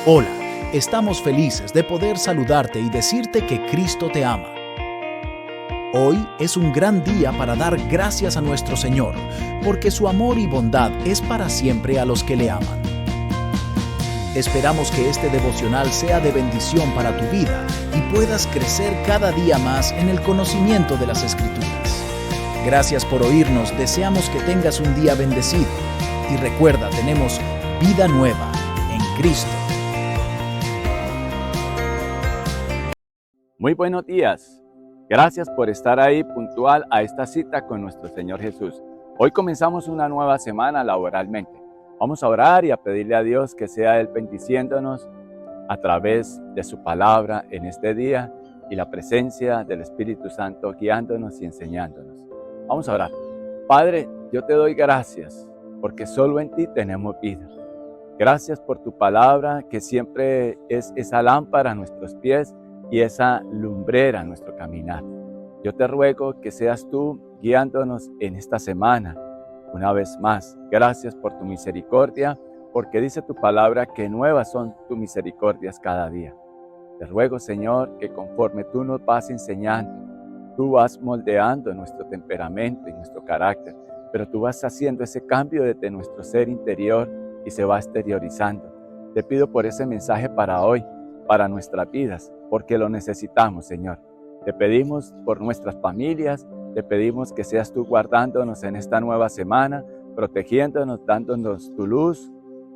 Hola, estamos felices de poder saludarte y decirte que Cristo te ama. Hoy es un gran día para dar gracias a nuestro Señor, porque su amor y bondad es para siempre a los que le aman. Esperamos que este devocional sea de bendición para tu vida y puedas crecer cada día más en el conocimiento de las Escrituras. Gracias por oírnos, deseamos que tengas un día bendecido. Y recuerda, tenemos vida nueva en Cristo. Muy buenos días. Gracias por estar ahí puntual a esta cita con nuestro Señor Jesús. Hoy comenzamos una nueva semana laboralmente. Vamos a orar y a pedirle a Dios que sea Él bendiciéndonos a través de su palabra en este día y la presencia del Espíritu Santo guiándonos y enseñándonos. Vamos a orar. Padre, yo te doy gracias porque solo en ti tenemos vida. Gracias por tu palabra que siempre es esa lámpara a nuestros pies y esa lumbrera a nuestro caminar. Yo te ruego que seas tú guiándonos en esta semana una vez más. Gracias por tu misericordia, porque dice tu palabra que nuevas son tus misericordias cada día. Te ruego, Señor, que conforme tú nos vas enseñando, tú vas moldeando nuestro temperamento y nuestro carácter, pero tú vas haciendo ese cambio desde nuestro ser interior y se va exteriorizando. Te pido por ese mensaje para hoy, para nuestras vidas, porque lo necesitamos, Señor. Te pedimos por nuestras familias, te pedimos que seas tú guardándonos en esta nueva semana, protegiéndonos, dándonos tu luz,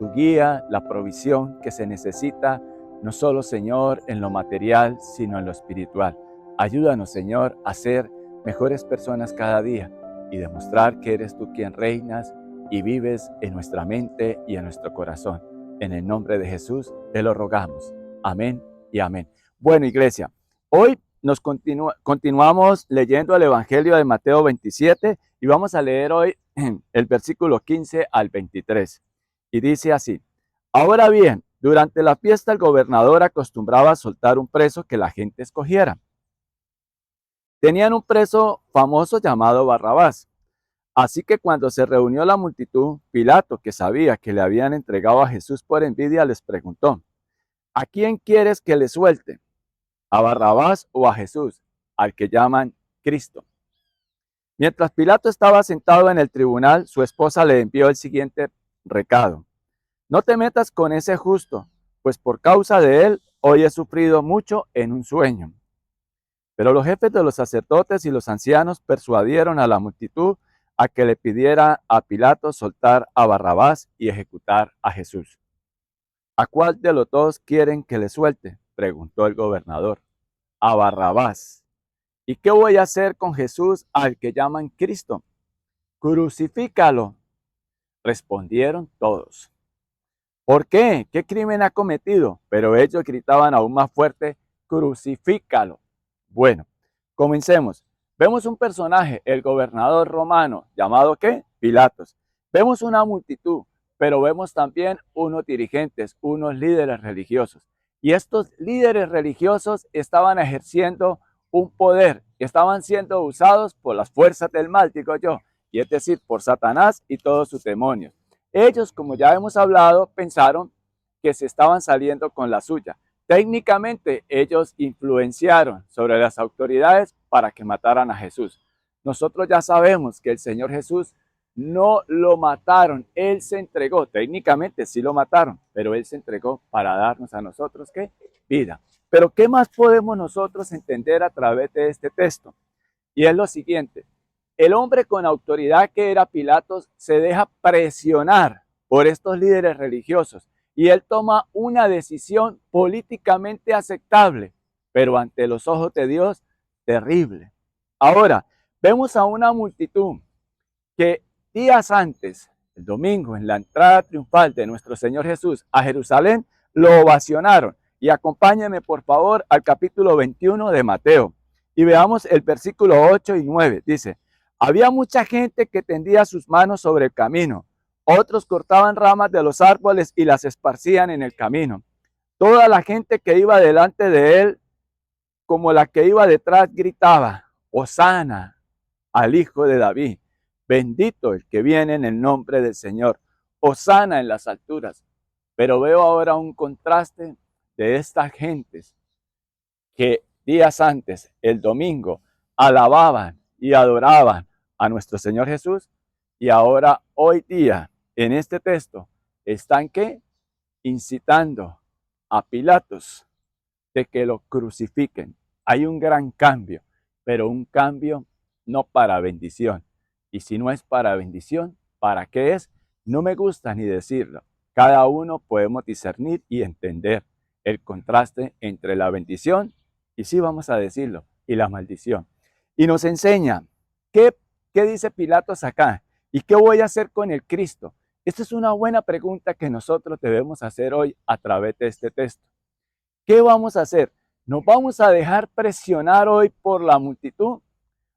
tu guía, la provisión que se necesita, no solo, Señor, en lo material, sino en lo espiritual. Ayúdanos, Señor, a ser mejores personas cada día y demostrar que eres tú quien reinas y vives en nuestra mente y en nuestro corazón. En el nombre de Jesús te lo rogamos. Amén y amén. Bueno, iglesia, hoy nos continuamos leyendo el Evangelio de Mateo 27 y vamos a leer hoy el versículo 15 al 23. Y dice así: Ahora bien, durante la fiesta el gobernador acostumbraba a soltar un preso que la gente escogiera. Tenían un preso famoso llamado Barrabás. Así que cuando se reunió la multitud, Pilato, que sabía que le habían entregado a Jesús por envidia, les preguntó: ¿A quién quieres que le suelte? ¿A Barrabás o a Jesús, al que llaman Cristo? Mientras Pilato estaba sentado en el tribunal, su esposa le envió el siguiente recado: No te metas con ese justo, pues por causa de él hoy he sufrido mucho en un sueño. Pero los jefes de los sacerdotes y los ancianos persuadieron a la multitud a que le pidiera a Pilato soltar a Barrabás y ejecutar a Jesús. ¿A cuál de los dos quieren que le suelte?, preguntó el gobernador. A Barrabás. ¿Y qué voy a hacer con Jesús, al que llaman Cristo? Crucifícalo, respondieron todos. ¿Por qué? ¿Qué crimen ha cometido? Pero ellos gritaban aún más fuerte: crucifícalo. Bueno, comencemos. Vemos un personaje, el gobernador romano, llamado ¿qué? Pilatos. Vemos una multitud, pero vemos también unos dirigentes, unos líderes religiosos. Y estos líderes religiosos estaban ejerciendo un poder, estaban siendo usados por las fuerzas del mal, digo yo, y es decir, por Satanás y todos sus demonios. Ellos, como ya hemos hablado, pensaron que se estaban saliendo con la suya. Técnicamente, ellos influenciaron sobre las autoridades para que mataran a Jesús. Nosotros ya sabemos que el Señor Jesús no lo mataron, Él se entregó. Técnicamente sí lo mataron, pero Él se entregó para darnos a nosotros, ¿qué? Vida. Pero ¿qué más podemos nosotros entender a través de este texto? Y es lo siguiente: el hombre con autoridad que era Pilatos se deja presionar por estos líderes religiosos y él toma una decisión políticamente aceptable, pero ante los ojos de Dios, terrible. Ahora, vemos a una multitud que días antes, el domingo, en la entrada triunfal de nuestro Señor Jesús a Jerusalén, lo ovacionaron. Y acompáñenme por favor al capítulo 21 de Mateo y veamos el versículo 8 y 9. Dice: había mucha gente que tendía sus manos sobre el camino. Otros cortaban ramas de los árboles y las esparcían en el camino. Toda la gente que iba delante de él, como la que iba detrás, gritaba: Hosana al Hijo de David. Bendito el que viene en el nombre del Señor. Hosana en las alturas. Pero veo ahora un contraste de estas gentes que días antes, el domingo, alababan y adoraban a nuestro Señor Jesús, y ahora hoy día en este texto están que incitando a Pilatos de que lo crucifiquen. Hay un gran cambio, pero un cambio no para bendición. Y si no es para bendición, ¿para qué es? No me gusta ni decirlo. Cada uno podemos discernir y entender el contraste entre la bendición, y sí vamos a decirlo, y la maldición. Y nos enseña, ¿qué dice Pilatos acá? ¿Y qué voy a hacer con el Cristo? Esta es una buena pregunta que nosotros debemos hacer hoy a través de este texto. ¿Qué vamos a hacer? ¿Nos vamos a dejar presionar hoy por la multitud?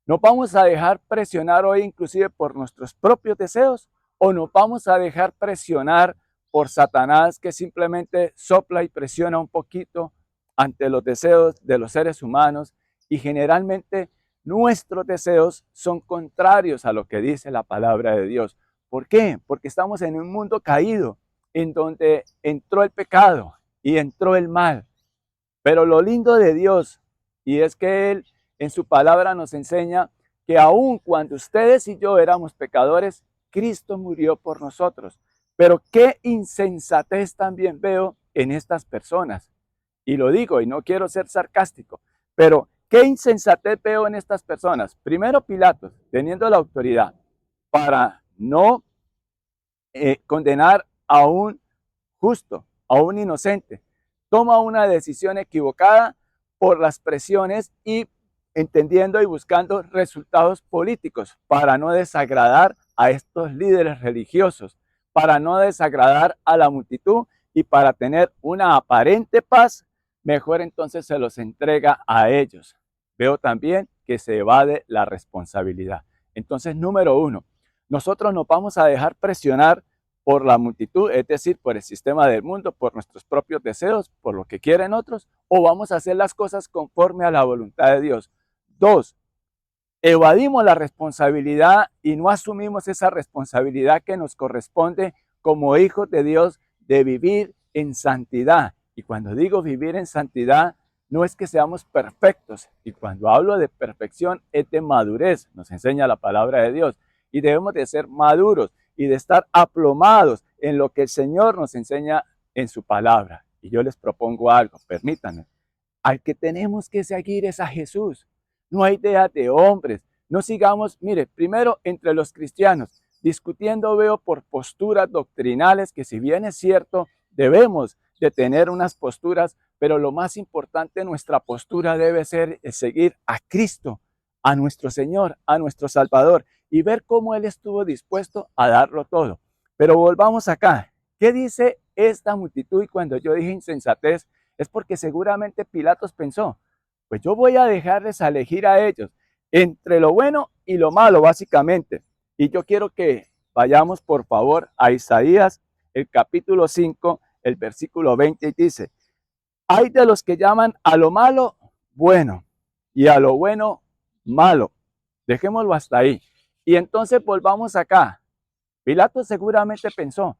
¿Nos vamos a dejar presionar hoy inclusive por nuestros propios deseos? ¿O nos vamos a dejar presionar por Satanás, que simplemente sopla y presiona un poquito ante los deseos de los seres humanos? Y generalmente nuestros deseos son contrarios a lo que dice la palabra de Dios. ¿Por qué? Porque estamos en un mundo caído, en donde entró el pecado y entró el mal. Pero lo lindo de Dios, y es que Él en su palabra nos enseña que aun cuando ustedes y yo éramos pecadores, Cristo murió por nosotros. Pero qué insensatez también veo en estas personas. Y lo digo, y no quiero ser sarcástico, pero qué insensatez veo en estas personas. Primero Pilatos, teniendo la autoridad para no condenar a un justo, a un inocente, toma una decisión equivocada por las presiones y entendiendo y buscando resultados políticos para no desagradar a estos líderes religiosos, para no desagradar a la multitud y para tener una aparente paz, mejor entonces se los entrega a ellos. Veo también que se evade la responsabilidad. Entonces, número uno, nosotros nos vamos a dejar presionar por la multitud, es decir, por el sistema del mundo, por nuestros propios deseos, por lo que quieren otros, o vamos a hacer las cosas conforme a la voluntad de Dios. Dos, evadimos la responsabilidad y no asumimos esa responsabilidad que nos corresponde como hijos de Dios de vivir en santidad. Y cuando digo vivir en santidad, no es que seamos perfectos. Y cuando hablo de perfección, es de madurez, nos enseña la palabra de Dios. Y debemos de ser maduros y de estar aplomados en lo que el Señor nos enseña en su palabra. Y yo les propongo algo, permítanme. Al que tenemos que seguir es a Jesús. No hay ideas de hombres. No sigamos, mire, primero entre los cristianos, discutiendo veo por posturas doctrinales que si bien es cierto, debemos de tener unas posturas, pero lo más importante, nuestra postura debe ser seguir a Cristo, a nuestro Señor, a nuestro Salvador, y ver cómo Él estuvo dispuesto a darlo todo. Pero volvamos acá. ¿Qué dice esta multitud? Y cuando yo dije insensatez, es porque seguramente Pilatos pensó, pues yo voy a dejarles a elegir a ellos entre lo bueno y lo malo, básicamente. Y yo quiero que vayamos, por favor, a Isaías, el capítulo 5, el versículo 20, y dice, hay de los que llaman a lo malo bueno y a lo bueno malo. Dejémoslo hasta ahí. Y entonces volvamos acá. Pilato seguramente pensó,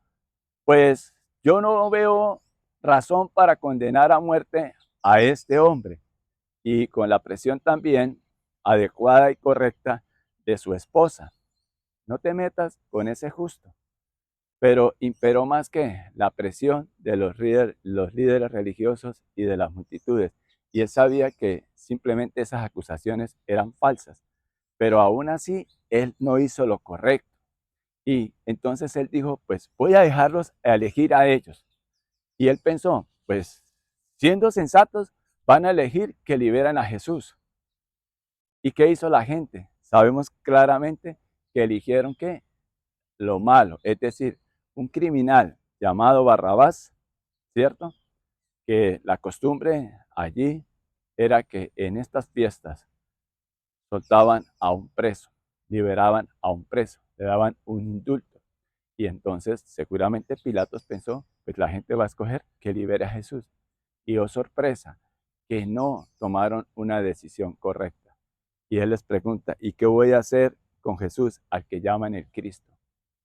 pues yo no veo razón para condenar a muerte a este hombre. Y con la presión también adecuada y correcta de su esposa. No te metas con ese justo. Pero imperó más que la presión de los líderes religiosos y de las multitudes. Y él sabía que simplemente esas acusaciones eran falsas. Pero aún así, él no hizo lo correcto. Y entonces él dijo, pues voy a dejarlos a elegir a ellos. Y él pensó, pues siendo sensatos, van a elegir que liberan a Jesús. ¿Y qué hizo la gente? Sabemos claramente que eligieron ¿qué? Lo malo, es decir, un criminal llamado Barrabás, ¿cierto? Que la costumbre allí era que en estas fiestas soltaban a un preso, liberaban a un preso, le daban un indulto. Y entonces seguramente Pilatos pensó, pues la gente va a escoger que libere a Jesús. Y oh sorpresa, que no tomaron una decisión correcta. Y él les pregunta, ¿y qué voy a hacer con Jesús al que llaman el Cristo?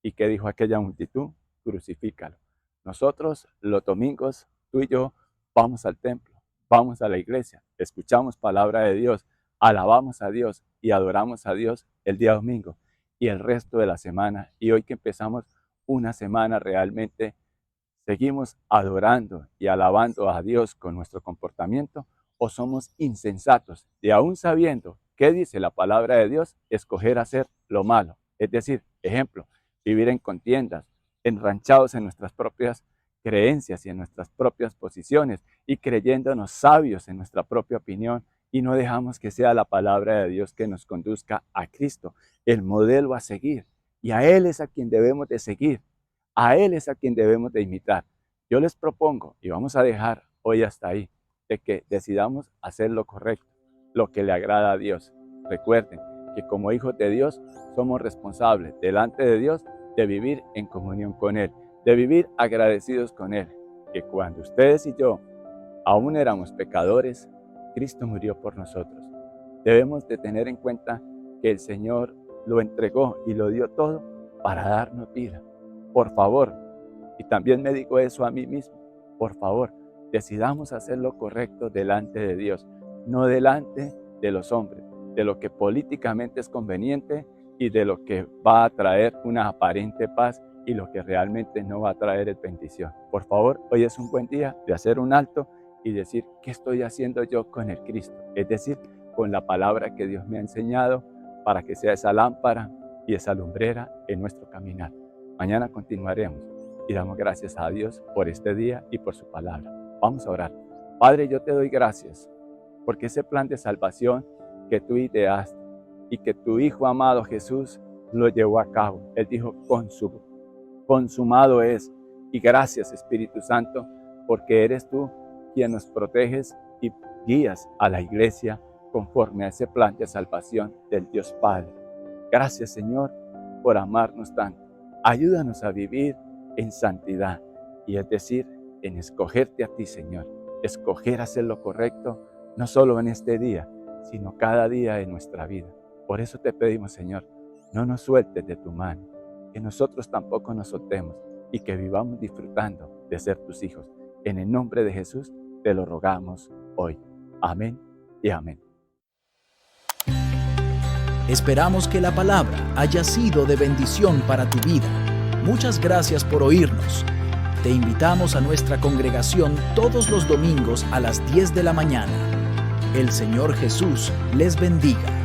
¿Y qué dijo aquella multitud? Crucifícalo. Nosotros los domingos, tú y yo, vamos al templo, vamos a la iglesia, escuchamos palabra de Dios, alabamos a Dios y adoramos a Dios el día domingo y el resto de la semana. Y hoy que empezamos una semana realmente, ¿seguimos adorando y alabando a Dios con nuestro comportamiento o somos insensatos y aún sabiendo qué dice la palabra de Dios, escoger hacer lo malo? Es decir, ejemplo, vivir en contiendas, enranchados en nuestras propias creencias y en nuestras propias posiciones y creyéndonos sabios en nuestra propia opinión y no dejamos que sea la palabra de Dios que nos conduzca a Cristo, el modelo a seguir. Y a Él es a quien debemos de seguir. A Él es a quien debemos de imitar. Yo les propongo, y vamos a dejar hoy hasta ahí, de que decidamos hacer lo correcto, lo que le agrada a Dios. Recuerden que como hijos de Dios somos responsables delante de Dios de vivir en comunión con Él, de vivir agradecidos con Él. Que cuando ustedes y yo aún éramos pecadores, Cristo murió por nosotros. Debemos de tener en cuenta que el Señor lo entregó y lo dio todo para darnos vida. Por favor, y también me digo eso a mí mismo, por favor, decidamos hacer lo correcto delante de Dios, no delante de los hombres, de lo que políticamente es conveniente y de lo que va a traer una aparente paz y lo que realmente no va a traer bendición. Por favor, hoy es un buen día de hacer un alto y decir, ¿qué estoy haciendo yo con el Cristo? Es decir, con la palabra que Dios me ha enseñado para que sea esa lámpara y esa lumbrera en nuestro caminar. Mañana continuaremos y damos gracias a Dios por este día y por su palabra. Vamos a orar. Padre, yo te doy gracias porque ese plan de salvación que tú ideaste y que tu Hijo amado Jesús lo llevó a cabo. Él dijo, consumado es. Y gracias, Espíritu Santo, porque eres tú quien nos proteges y guías a la iglesia conforme a ese plan de salvación del Dios Padre. Gracias, Señor, por amarnos tanto. Ayúdanos a vivir en santidad, y es decir, en escogerte a ti, Señor. Escoger hacer lo correcto, no solo en este día, sino cada día de nuestra vida. Por eso te pedimos, Señor, no nos sueltes de tu mano, que nosotros tampoco nos soltemos y que vivamos disfrutando de ser tus hijos. En el nombre de Jesús te lo rogamos hoy. Amén y amén. Esperamos que la palabra haya sido de bendición para tu vida. Muchas gracias por oírnos. Te invitamos a nuestra congregación todos los domingos a las 10 de la mañana. El Señor Jesús les bendiga.